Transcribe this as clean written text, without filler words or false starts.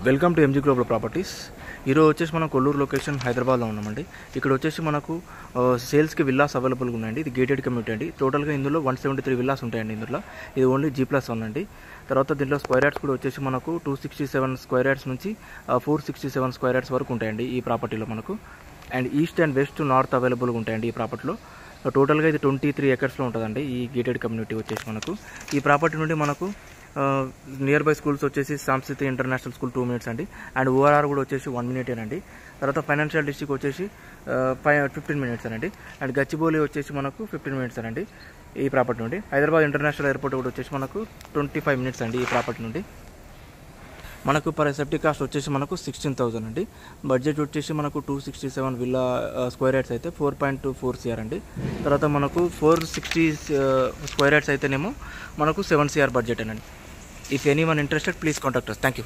Welcome to MG global properties. ఈరోజు వచ్చేసి మనం కొల్లూరు లొకేషన్ హైదరాబాద్లో ఉన్నామండి. ఇక్కడ వచ్చేసి మనకు సేల్స్కి విల్లాస్ అవైలబుల్గా ఉన్నాయండి. ఇది గేటెడ్ కమ్యూనిటీ అండి. టోటల్గా ఇందులో 173 విల్లాస్ ఉంటాయండి. ఇందులో ఇది ఓన్లీ G+1 అండి. తర్వాత దీంట్లో స్క్వేర్ యార్డ్స్ కూడా వచ్చేసి మనకు 267 స్క్వేర్ యార్డ్స్ నుంచి 467 స్క్వేర్ యార్డ్స్ వరకు ఉంటాయండి ఈ ప్రాపర్టీలో మనకు. And east and west north అవైలబుల్గా ఉంటాయండి ఈ ప్రాపర్టీలో. టోటల్గా ఇది 23 ఎకర్స్లో ఉంటుందండి ఈ గేటెడ్ కమ్యూనిటీ వచ్చేసి మనకు. ఈ ప్రాపర్టీ నుండి మనకు నియర్ బై స్కూల్స్ వచ్చేసి సంస్కృతి ఇంటర్నేషనల్ స్కూల్ 2 minutes అండి. అండ్ ఓఆర్ఆర్ కూడా వచ్చేసి 1 minute అండి. తర్వాత ఫైనాన్షియల్ డిస్ట్రిక్ట్ వచ్చేసి 15 minutes అండి. అండ్ గచ్చిబౌలి వచ్చేసి మనకు 15 minutes అండి ఈ ప్రాపర్టీ నుండి. హైదరాబాద్ ఇంటర్నేషనల్ ఎయిర్పోర్ట్ కూడా వచ్చేసి మనకు 25 minutes అండి ఈ ప్రాపర్టీ నుండి. మనకు పర్ సెప్టిక్ కాస్ట్ వచ్చేసి మనకు 16,000 అండి. బడ్జెట్ వచ్చేసి మనకు 267 విల్లా స్క్వేర్ యార్డ్స్ అయితే 4.24 CR అండి. తర్వాత మనకు 460 స్క్వేర్ యార్డ్స్ అయితేనేమో మనకు 7 CR బడ్జెట్ అండి. If any one interested please contact us. Thank you.